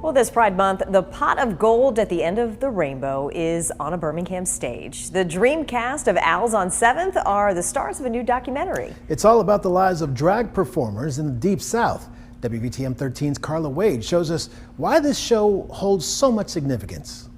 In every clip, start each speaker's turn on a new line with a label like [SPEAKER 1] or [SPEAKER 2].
[SPEAKER 1] Well, this Pride Month, the pot of gold at the end of the rainbow is on a Birmingham stage. The dream cast of Owls on 7th are the stars of a new documentary.
[SPEAKER 2] It's all about the lives of drag performers in the Deep South. WVTM 13's Carla Wade shows us why this show holds so much significance.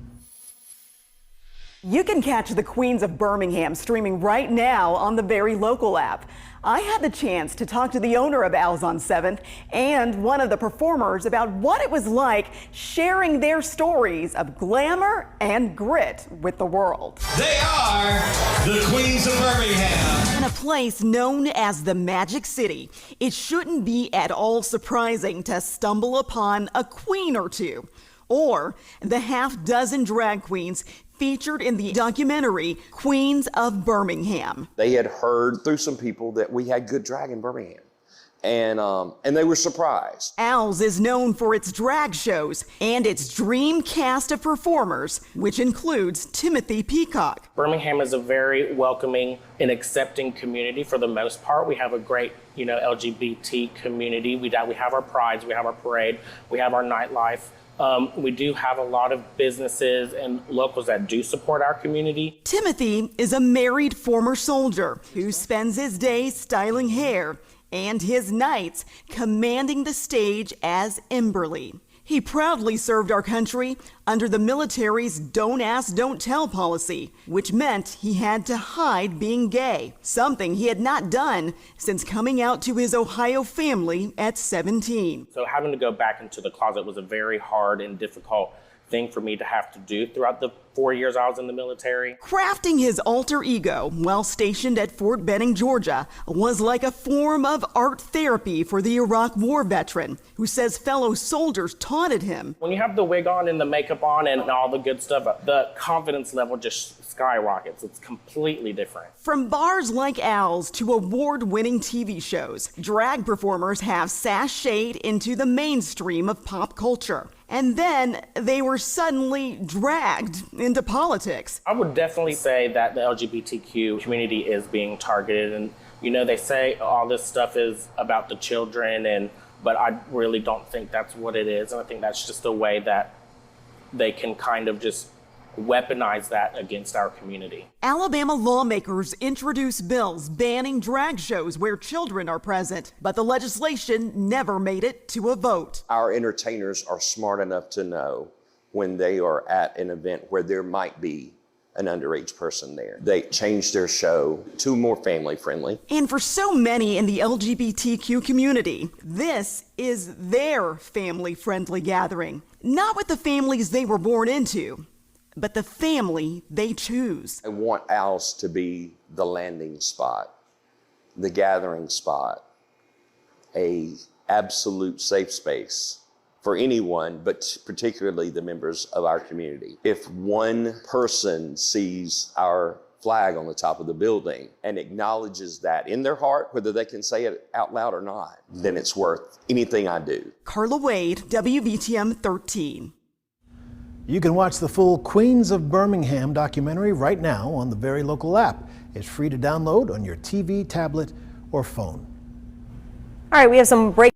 [SPEAKER 3] You can catch the Queens of Birmingham streaming right now on the Very Local app. I had the chance to talk to the owner of Owls on 7th and one of the performers about what it was like sharing their stories of glamour and grit with the world.
[SPEAKER 4] They are the Queens of Birmingham.
[SPEAKER 3] In a place known as the Magic City, it shouldn't be at all surprising to stumble upon a queen or two, or the half-dozen drag queens featured in the documentary Queens of Birmingham.
[SPEAKER 5] They had heard through some people that we had good drag in Birmingham, and they were surprised.
[SPEAKER 3] Owls is known for its drag shows and its dream cast of performers, which includes Timothy Peacock.
[SPEAKER 6] Birmingham is a very welcoming and accepting community for the most part. We have a great, LGBT community. We have our prides, we have our parade, we have our nightlife. We do have a lot of businesses and locals that do support our community.
[SPEAKER 3] Timothy is a married former soldier who spends his days styling hair and his nights commanding the stage as Emberly. He proudly served our country under the military's don't ask, don't tell policy, which meant he had to hide being gay, something he had not done since coming out to his Ohio family at 17.
[SPEAKER 6] So having to go back into the closet was a very hard and difficult thing for me to have to do throughout the 4 years I was in the military.
[SPEAKER 3] Crafting his alter ego while stationed at Fort Benning, Georgia, was like a form of art therapy for the Iraq War veteran, who says fellow soldiers taunted him.
[SPEAKER 6] When you have the wig on and the makeup on and all the good stuff, the confidence level just skyrockets. It's completely different.
[SPEAKER 3] From bars like Owls to award-winning TV shows, drag performers have sashayed into the mainstream of pop culture. And then they were suddenly dragged into politics.
[SPEAKER 6] I would definitely say that the LGBTQ community is being targeted, and they say all this stuff is about the children, but I really don't think that's what it is, and I think that's just a way that they can kind of just weaponize that against our community.
[SPEAKER 3] Alabama lawmakers introduced bills banning drag shows where children are present, but the legislation never made it to a vote.
[SPEAKER 5] Our entertainers are smart enough to know when they are at an event where there might be an underage person there. They changed their show to more family friendly.
[SPEAKER 3] And for so many in the LGBTQ community, this is their family friendly gathering. Not with the families they were born into, but the family they choose.
[SPEAKER 5] I want Owls to be the landing spot, the gathering spot, a absolute safe space for anyone, but particularly the members of our community. If one person sees our flag on the top of the building and acknowledges that in their heart, whether they can say it out loud or not, then it's worth anything I do.
[SPEAKER 3] Carla Wade, WVTM 13.
[SPEAKER 2] You can watch the full Queens of Birmingham documentary right now on the Very Local app. It's free to download on your TV, tablet, or phone.
[SPEAKER 1] All right, we have some break.